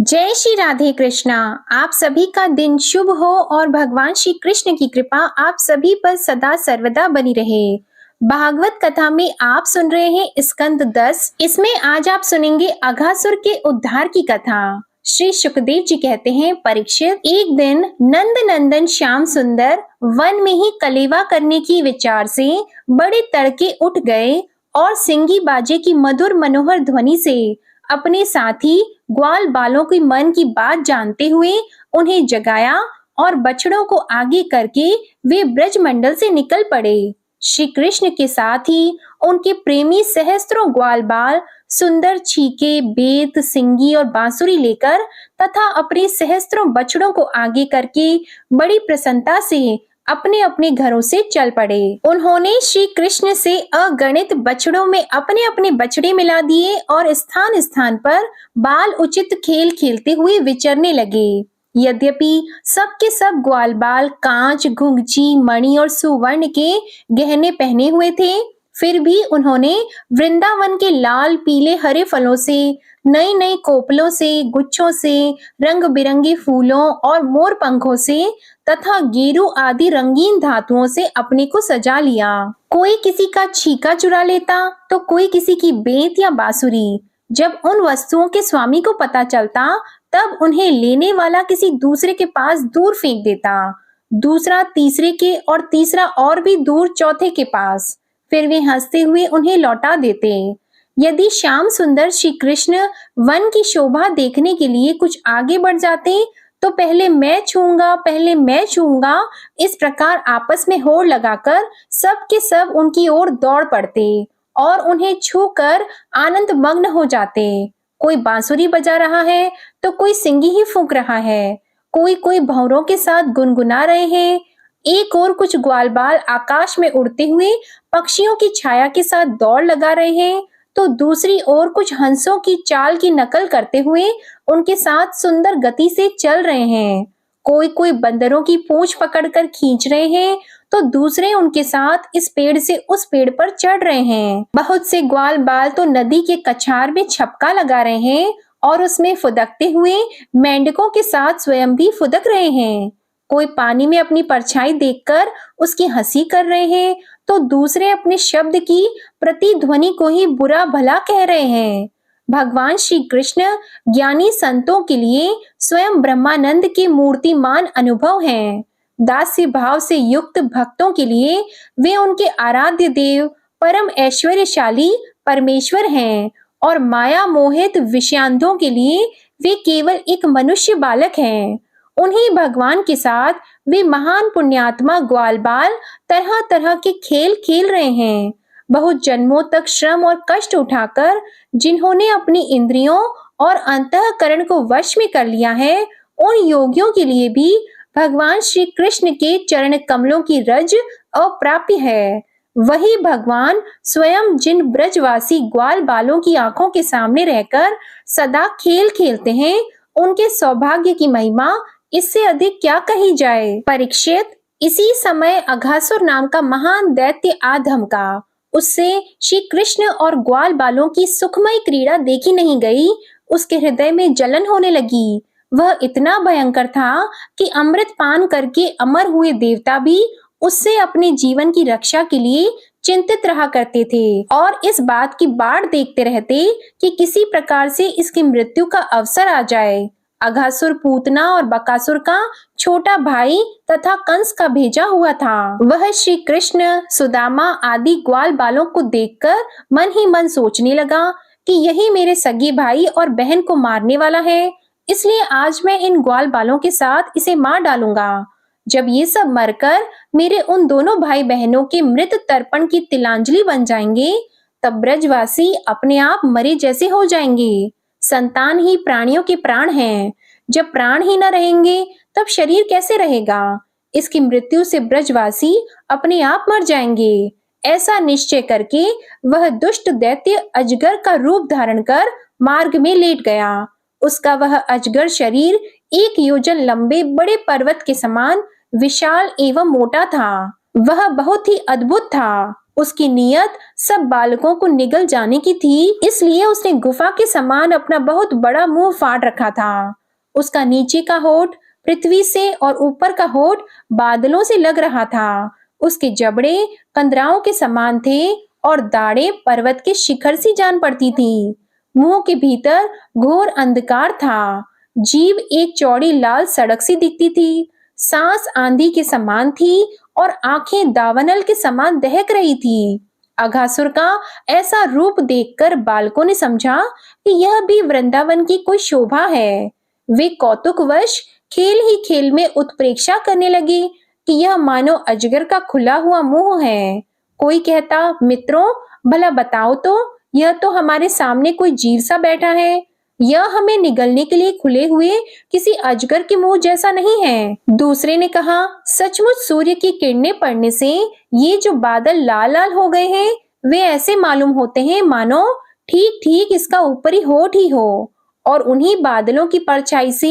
जय श्री राधे कृष्णा। आप सभी का दिन शुभ हो और भगवान श्री कृष्ण की कृपा आप सभी पर सदा सर्वदा बनी रहे। भागवत कथा में आप सुन रहे हैं स्कंद 10। इसमें आज आप सुनेंगे अघासुर के उद्धार की कथा। श्री सुखदेव जी कहते हैं, परीक्षित, एक दिन नंद नंदन श्याम सुंदर वन में ही कलेवा करने की विचार से बड़े तड़के उठ गए और सिंगी बाजे की मधुर मनोहर ध्वनि से अपने साथी ग्वाल बालों की मन की बात जानते हुए उन्हें जगाया और बछड़ों को आगे करके वे ब्रजमंडल से निकल पड़े। श्री कृष्ण के साथ ही उनके प्रेमी सहस्त्रों ग्वाल बाल सुंदर छीके, बेत, सिंगी और बांसुरी लेकर तथा अपने सहस्त्रों बछड़ों को आगे करके बड़ी प्रसन्नता से अपने अपने घरों से चल पड़े। उन्होंने श्री कृष्ण से अगणित बछड़ों में अपने अपने बछड़े मिला दिए और स्थान स्थान पर बाल उचित खेल खेलते हुए विचरने लगे। यद्यपि सबके सब ग्वाल बाल कांच, घुंघची, मणि और सुवर्ण के गहने पहने हुए थे, फिर भी उन्होंने वृंदावन के लाल, पीले, हरे फलों से, नई नई कोपलों से, गुच्छों से, रंग बिरंगे फूलों और मोर पंखों से तथा गेरू आदि रंगीन धातुओं से अपने को सजा लिया। कोई किसी का छीका चुरा लेता तो कोई किसी की बेंत या बांसुरी। जब उन वस्तुओं के स्वामी को पता चलता तब उन्हें लेने वाला किसी दूसरे के पास दूर फेंक देता, दूसरा तीसरे के और तीसरा और भी दूर चौथे के पास। फिर वे हंसते हुए उन्हें लौटा देते। यदि श्याम सुंदर श्री कृष्ण वन की शोभा देखने के लिए कुछ आगे बढ़ जाते तो पहले मैं छूंगा, पहले मैं छूंगा, इस प्रकार आपस में होड़ लगाकर सब के सब उनकी ओर दौड़ पड़ते और उन्हें छूकर आनंद मग्न हो जाते। कोई बांसुरी बजा रहा है तो कोई सिंगी ही फूंक रहा है, कोई कोई भंवरों के साथ गुनगुना रहे हैं। एक और कुछ ग्वालबाल आकाश में उड़ते हुए पक्षियों की छाया के साथ दौड़ लगा रहे हैं, तो दूसरी ओर कुछ हंसों की चाल की नकल करते हुए उनके साथ सुंदर गति से चल रहे हैं। कोई कोई बंदरों की पूंछ पकड़कर खींच रहे हैं तो दूसरे उनके साथ इस पेड़ से उस पेड़ पर चढ़ रहे हैं। बहुत से ग्वाल बाल तो नदी के कछार में छपका लगा रहे हैं और उसमें फुदकते हुए मेंढकों के साथ स्वयं भी फुदक रहे हैं। कोई पानी में अपनी परछाई देखकर उसकी हंसी कर रहे हैं तो दूसरे अपने शब्द की प्रतिध्वनि को ही बुरा भला कह रहे हैं। भगवान श्री कृष्ण ज्ञानी संतों के लिए स्वयं ब्रह्मानंद के मूर्तिमान अनुभव हैं। दास्य भाव से युक्त भक्तों के लिए वे उनके आराध्य देव, परम ऐश्वर्यशाली परमेश्वर हैं और माया मोहित विषयांधों के लिए वे केवल एक मनुष्य बालक हैं। उन्हीं भगवान के साथ वे महान पुण्यात्मा ग्वालबाल तरह तरह के खेल खेल रहे हैं। बहुत जन्मों तक श्रम और कष्ट उठाकर जिन्होंने अपनी इंद्रियों और अंतःकरण को वश में कर लिया है, उन योगियों के लिए भी भगवान श्री कृष्ण के चरण कमलों की रज अप्राप्य है। वही भगवान स्वयं जिन ब्रजवासी ग्वाल बालों की आंखों के सामने रहकर सदा खेल खेलते हैं, उनके सौभाग्य की महिमा इससे अधिक क्या कही जाए। परीक्षित, इसी समय अघासुर नाम का महान दैत्य आ धमका। उससे श्री कृष्ण और ग्वाल बालों की सुखमय क्रीड़ा देखी नहीं गई। उसके हृदय में जलन होने लगी। वह इतना भयंकर था कि अमृत पान करके अमर हुए देवता भी उससे अपने जीवन की रक्षा के लिए चिंतित रहा करते थे और इस बात की बाढ़ देखते रहते कि किसी प्रकार से इसकी मृत्यु का अवसर आ जाए। अघासुर पूतना और बकासुर का छोटा भाई तथा कंस का भेजा हुआ था। वह श्री कृष्ण, सुदामा आदि ग्वाल बालों को देखकर मन ही मन सोचने लगा कि यही मेरे सगे भाई और बहन को मारने वाला है, इसलिए आज मैं इन ग्वाल बालों के साथ इसे मार डालूंगा। जब ये सब मरकर मेरे उन दोनों भाई बहनों के मृत तर्पण की तिलांजलि बन जाएंगे, तब ब्रजवासी अपने आप मरे जैसे हो जाएंगे। संतान ही प्राणियों के प्राण हैं। जब प्राण ही न रहेंगे तब शरीर कैसे रहेगा। इसकी मृत्यु से ब्रजवासी अपने आप मर जाएंगे। ऐसा निश्चय करके वह दुष्ट दैत्य अजगर का रूप धारण कर मार्ग में लेट गया। उसका वह अजगर शरीर 1 योजन लंबे बड़े पर्वत के समान विशाल एवं मोटा था। वह बहुत ही अद्भुत था। उसकी नियत सब बालकों को निगल जाने की थी, इसलिए उसने गुफा के समान अपना बहुत बड़ा मुंह फाड़ रखा था। उसका नीचे का होठ पृथ्वी से और ऊपर का होठ बादलों से लग रहा था। उसके जबड़े कंदराओं के समान थे और दाढ़ें पर्वत के शिखर सी जान पड़ती थी। मुंह के भीतर घोर अंधकार था। जीभ एक चौड़ी लाल सड़क सी दिखती थी। सांस आंधी के समान थी और आंखें दावानल के समान दहक रही थी। अघासुर का ऐसा रूप देखकर बालकों ने समझा कि यह भी वृंदावन की कोई शोभा है। वे कौतुकवश खेल ही खेल में उत्प्रेक्षा करने लगे कि यह मानो अजगर का खुला हुआ मुंह है। कोई कहता, मित्रों भला बताओ तो, यह तो हमारे सामने कोई जीव सा बैठा है। यह हमें निगलने के लिए खुले हुए किसी अजगर के मुंह जैसा नहीं है। दूसरे ने कहा, सचमुच सूर्य की किरणें पड़ने से ये जो बादल लाल लाल हो गए हैं, वे ऐसे मालूम होते हैं मानो ठीक ठीक इसका ऊपरी होठ ही हो। और उन्हीं बादलों की परछाई से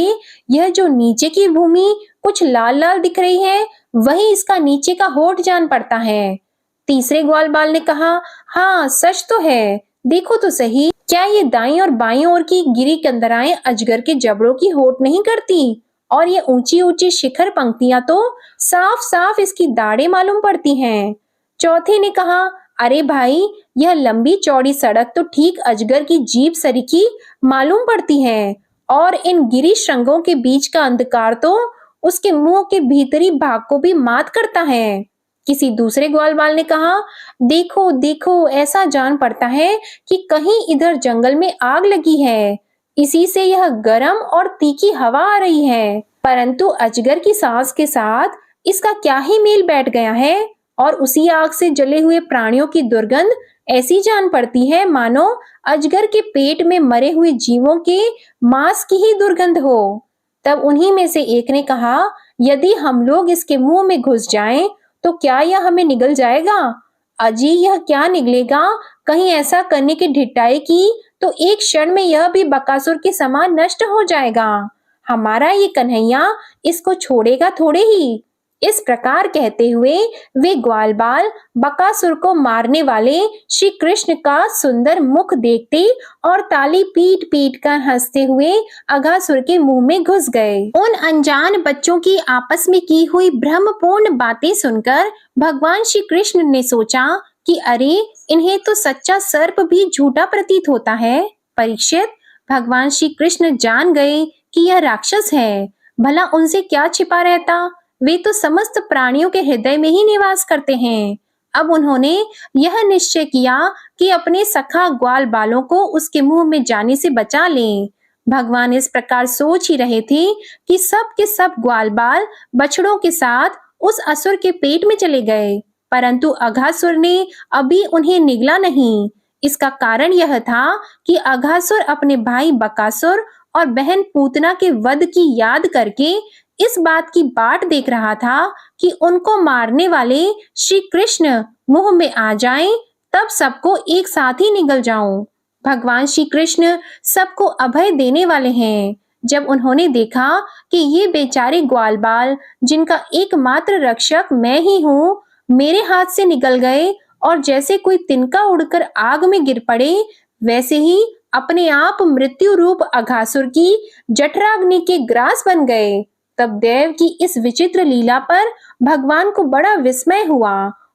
यह जो नीचे की भूमि कुछ लाल लाल दिख रही है, वही इसका नीचे का होठ जान पड़ता है। तीसरे ग्वालबाल ने कहा, हाँ सच तो है, देखो तो सही, क्या ये दाईं और बाईं ओर की गिरी कंदराएं अजगर के जबड़ों की होठ नहीं करती? और ये ऊंची ऊंची शिखर पंक्तियां तो साफ साफ इसकी दाढ़ें मालूम पड़ती हैं। चौथे ने कहा, अरे भाई, यह लंबी चौड़ी सड़क तो ठीक अजगर की जीभ सरीखी मालूम पड़ती है। और इन गिरी श्रृंगों के बीच का अंधकार तो उसके मुंह के भीतरी भाग को भी मात करता है। किसी दूसरे ग्वालबाल ने कहा, देखो देखो, ऐसा जान पड़ता है कि कहीं इधर जंगल में आग लगी है, इसी से यह गरम और तीखी हवा आ रही है। परंतु अजगर की सांस के साथ इसका क्या ही मेल बैठ गया है। और उसी आग से जले हुए प्राणियों की दुर्गंध ऐसी जान पड़ती है मानो अजगर के पेट में मरे हुए जीवों के मांस की ही दुर्गंध हो। तब उन्हीं में से एक ने कहा, यदि हम लोग इसके मुंह में घुस जाएं तो क्या यह हमें निगल जाएगा? अजी, यह क्या निगलेगा? कहीं ऐसा करने की ढिठाई की तो एक क्षण में यह भी बकासुर के समान नष्ट हो जाएगा। हमारा ये कन्हैया इसको छोड़ेगा थोड़े ही। इस प्रकार कहते हुए वे ग्वालबाल बकासुर को मारने वाले श्री कृष्ण का सुंदर मुख देखते और ताली पीट पीट कर हंसते हुए अघासुर के मुंह में घुस गए। उन अनजान बच्चों की आपस में की हुई भ्रमपूर्ण बातें सुनकर भगवान श्री कृष्ण ने सोचा कि अरे, इन्हें तो सच्चा सर्प भी झूठा प्रतीत होता है। परीक्षित, भगवान श्री कृष्ण जान गए कि यह राक्षस है। भला उनसे क्या छिपा रहता? वे तो समस्त प्राणियों के हृदय में ही निवास करते हैं। अब उन्होंने यह निश्चय किया कि अपने सखा ग्वाल बालों को उसके मुंह में जाने से बचा लें। भगवान इस प्रकार सोच ही रहे थे कि सब के सब ग्वाल बाल बछड़ों के साथ उस असुर के पेट में चले गए, परंतु अघासुर ने अभी उन्हें निगला नहीं। इसका कारण यह था कि अघासुर अपने भाई बकासुर और बहन पूतना के वध की याद करके इस बात की बाट देख रहा था कि उनको मारने वाले श्री कृष्ण मुंह में आ जाएं, तब सबको एक साथ ही निगल जाऊं। भगवान श्री कृष्ण सबको अभय देने वाले हैं। जब उन्होंने देखा कि ये बेचारे ग्वालबाल, जिनका एकमात्र रक्षक मैं ही हूँ, मेरे हाथ से निकल गए और जैसे कोई तिनका उड़कर आग में गिर पड़े, वैसे ही अपने आप मृत्यु रूप अघासुर की जठराग्नि के ग्रास बन गए, तब देव की इस विचित्र लीला पर भगवान को बड़ा विस्मय हुआ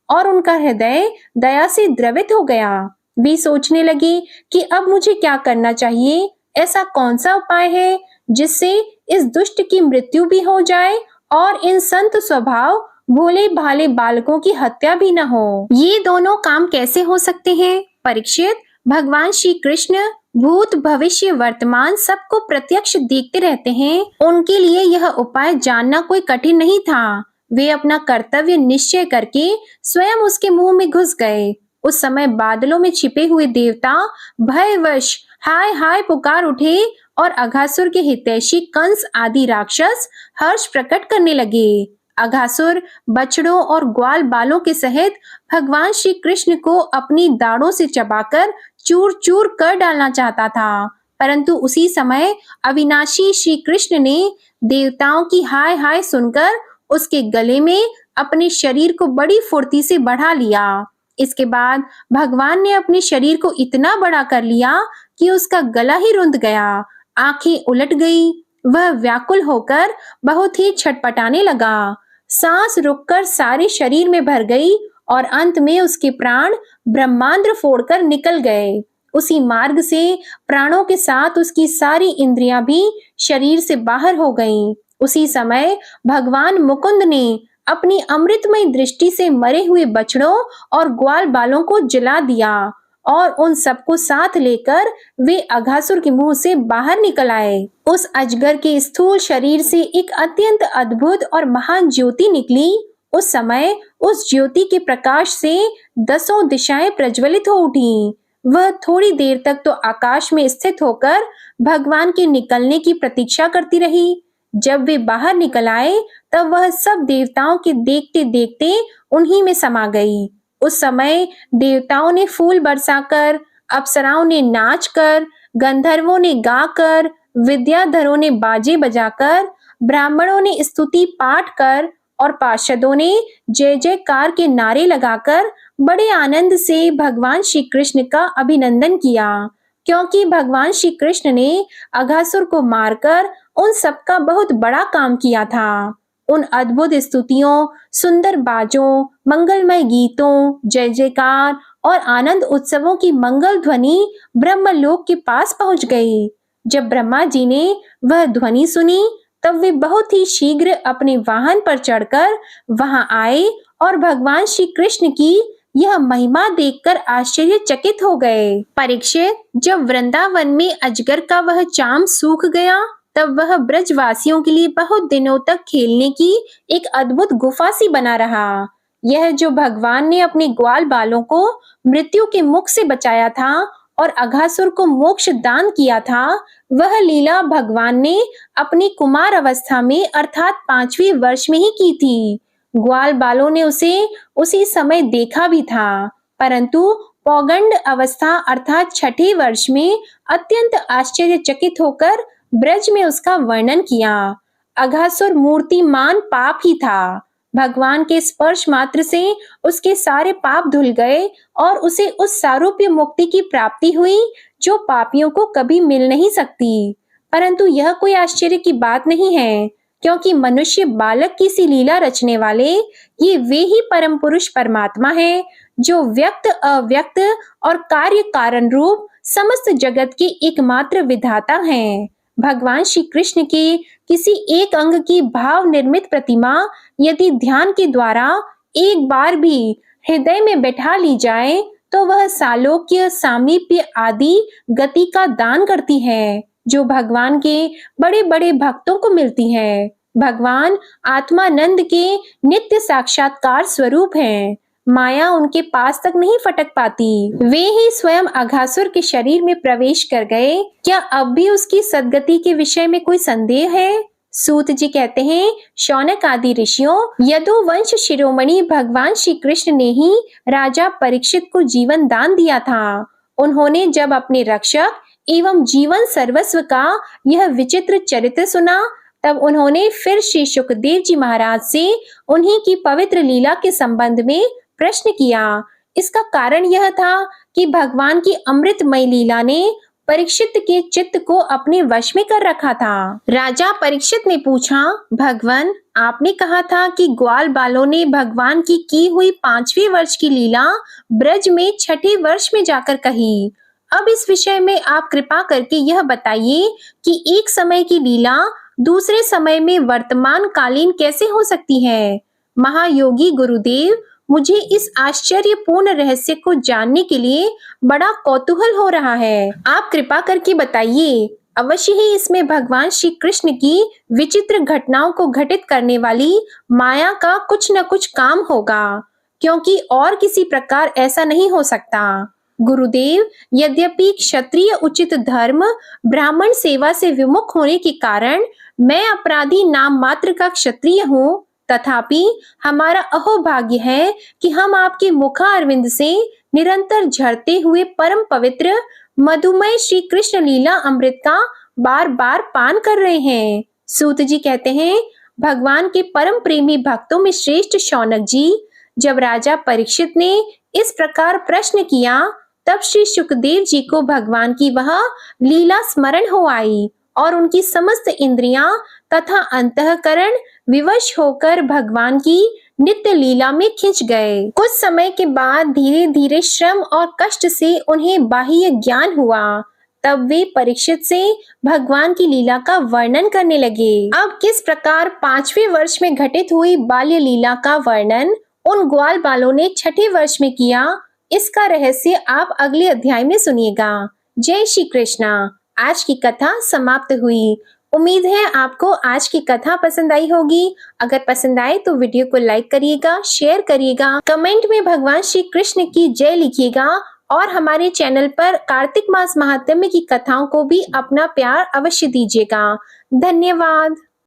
और उनका हृदय दया से द्रवित हो गया। वे सोचने लगे कि अब मुझे क्या करना चाहिए, ऐसा कौन सा उपाय है जिससे इस दुष्ट की मृत्यु भी हो जाए और इन संत स्वभाव भोले भाले बालकों की हत्या भी न हो। ये दोनों काम कैसे हो सकते हैं? परीक्षित, भगवान श्री कृष्ण भूत भविष्य वर्तमान सबको प्रत्यक्ष देखते रहते हैं। उनके लिए यह उपाय जानना कोई कठिन नहीं था। वे अपना कर्तव्य निश्चय करके स्वयं उसके मुंह में घुस गए। उस समय बादलों में छिपे हुए देवता भयवश हाय हाय पुकार उठे और अघासुर के हितैषी कंस आदि राक्षस हर्ष प्रकट करने लगे। अघासुर बछड़ों और ग्वाल बालों के सहित भगवान श्री कृष्ण को अपनी दाढ़ों से चबाकर चूर चूर कर डालना चाहता था, परंतु उसी समय अविनाशी श्री कृष्ण ने देवताओं की हाय हाय सुनकर उसके गले में अपने शरीर को बड़ी फुर्ती से बढ़ा लिया। इसके बाद भगवान ने अपने शरीर को इतना बड़ा कर लिया कि उसका गला ही रुंध गया, आंखें उलट गई। वह व्याकुल होकर बहुत ही छटपटाने लगा। सांस रुककर सारे शरीर में भर गई और अंत में उसके प्राण ब्रह्मांड फोड़कर निकल गए। उसी मार्ग से प्राणों के साथ उसकी सारी इंद्रियां भी शरीर से बाहर हो गईं। उसी समय भगवान मुकुंद ने अपनी अमृतमय दृष्टि से मरे हुए बछड़ों और ग्वाल बालों को जला दिया और उन सबको साथ लेकर वे अघासुर के मुंह से बाहर निकल आए। उस अजगर के स्थूल शरीर से एक अत्यंत अद्भुत और महान ज्योति निकली। उस समय उस ज्योति के प्रकाश से 10 दिशाएं प्रज्वलित हो उठी। वह थोड़ी देर तक तो आकाश में स्थित होकर भगवान के निकलने की प्रतीक्षा करती रही। जब वे बाहर निकल आए तब वह सब देवताओं के देखते देखते उन्हीं में समा गई। उस समय देवताओं ने फूल बरसाकर, अप्सराओं ने नाचकर, गंधर्वों ने गाकर, विद्याधरों ने बाजे बजाकर, ब्राह्मणों ने स्तुति पाठ कर और पार्षदों ने जय जयकार के नारे लगाकर बड़े आनंद से भगवान श्री कृष्ण का अभिनंदन किया, क्योंकि भगवान श्री कृष्ण ने अघासुर को मारकर उन सबका बहुत बड़ा काम किया था। उन अद्भुत स्तुतियों, सुंदर बाजों, मंगलमय गीतों, जय जयकार और आनंद उत्सवों की मंगल ध्वनि ब्रह्मलोक के पास पहुंच गई। जब ब्रह्मा जी ने वह ध्वनि सुनी तब वे बहुत ही शीघ्र अपने वाहन पर चढ़कर वहां आए और भगवान श्री कृष्ण की यह महिमा देखकर आश्चर्यचकित हो गए। परीक्षित, जब वृंदावन में अजगर का वह चाम सूख गया तब वह ब्रजवासियों के लिए बहुत दिनों तक खेलने की एक अद्भुत गुफा सी बना रहा। यह जो भगवान ने अपने ग्वाल बालों को मृत्यु के मुख से बचाया था और अघासुर को मोक्ष दान किया था, वह लीला भगवान ने अपनी कुमार अवस्था में अर्थात 5वें वर्ष में ही की थी। ग्वाल बालों ने उसे उसी समय देखा भी था, परंतु पौगंड अवस्था अर्थात 6ठे वर्ष में अत्यंत आश्चर्यचकित होकर ब्रज में उसका वर्णन किया। अघासुर मूर्तिमान पाप ही था। भगवान के स्पर्श मात्र से उसके सारे पाप धुल गए और उसे उस सारूप्य मुक्ति की प्राप्ति हुई जो पापियों को कभी मिल नहीं सकती। परंतु यह कोई आश्चर्य की बात नहीं है, क्योंकि मनुष्य बालक की सी लीला रचने वाले ये वे ही परम पुरुष परमात्मा हैं, जो व्यक्त अव्यक्त और कार्य कारण रूप समस्त जगत के एकमात्र विधाता हैं। भगवान श्री कृष्ण के किसी एक अंग की भाव निर्मित प्रतिमा यदि ध्यान के द्वारा एक बार भी हृदय में बैठा ली जाए तो वह सालोक्य, सामीप्य आदि गति का दान करती है, जो भगवान के बड़े बड़े भक्तों को मिलती है। भगवान आत्मानंद के नित्य साक्षात्कार स्वरूप हैं। माया उनके पास तक नहीं फटक पाती। वे ही स्वयं अघासुर के शरीर में प्रवेश कर गए। क्या अब भी उसकी सद्गति के विषय में कोई संदेह है? सूत जी कहते हैं, शौनक आदि ऋषियों, यदुवंश शिरोमणि भगवान श्री कृष्ण ने ही राजा परीक्षित को जीवन दान दिया था। उन्होंने जब अपने रक्षक एवं जीवन सर्वस्व का यह विचित्र चरित्र सुना तब उन्होंने फिर श्री शुकदेव जी महाराज से उन्हीं की पवित्र लीला के संबंध में प्रश्न किया। इसका कारण यह था कि भगवान की अमृतमय लीला ने परीक्षित के चित्त को अपने वश में कर रखा था। राजा परीक्षित ने पूछा, भगवान, आपने कहा था कि ग्वाल बालों ने भगवान की हुई 5वें वर्ष की लीला ब्रज में 6ठे वर्ष में जाकर कही। अब इस विषय में आप कृपा करके यह बताइए कि एक समय की लीला दूसरे समय में वर्तमान कालीन कैसे हो सकती है? महायोगी गुरुदेव, मुझे इस आश्चर्यपूर्ण रहस्य को जानने के लिए बड़ा कौतूहल हो रहा है। आप कृपा करके बताइए। अवश्य ही इसमें भगवान श्री कृष्ण की विचित्र घटनाओं को घटित करने वाली माया का कुछ न कुछ काम होगा, क्योंकि और किसी प्रकार ऐसा नहीं हो सकता। गुरुदेव, यद्यपि क्षत्रिय उचित धर्म ब्राह्मण सेवा से विमुख होने के कारण मैं अपराधी नाम मात्र का क्षत्रिय हूँ, तथापि हमारा अहोभाग्य है कि हम आपके मुखा अरविंद से निरंतर झरते हुए परम पवित्र मधुमय श्री कृष्ण लीला अमृत का बार बार पान कर रहे हैं। सूत जी कहते हैं, भगवान के परम प्रेमी भक्तों में श्रेष्ठ शौनक जी, जब राजा परीक्षित ने इस प्रकार प्रश्न किया, तब श्री सुखदेव जी को भगवान की वह लीला स्मरण हो आई और उनकी समस्त इंद्रियां तथा अंतःकरण विवश होकर भगवान की नित्य लीला में खिंच गए। कुछ समय के बाद धीरे धीरे श्रम और कष्ट से उन्हें बाह्य ज्ञान हुआ। तब वे परीक्षित से भगवान की लीला का वर्णन करने लगे। अब किस प्रकार 5वें वर्ष में घटित हुई बाल्य लीला का वर्णन उन ग्वाल बालों ने 6ठे वर्ष में किया, इसका रहस्य आप अगले अध्याय में सुनिएगा। जय श्री कृष्णा। आज की कथा समाप्त हुई। उम्मीद है आपको आज की कथा पसंद आई होगी। अगर पसंद आए तो वीडियो को लाइक करिएगा, शेयर करिएगा, कमेंट में भगवान श्री कृष्ण की जय लिखिएगा और हमारे चैनल पर कार्तिक मास महात्म्य की कथाओं को भी अपना प्यार अवश्य दीजिएगा। धन्यवाद।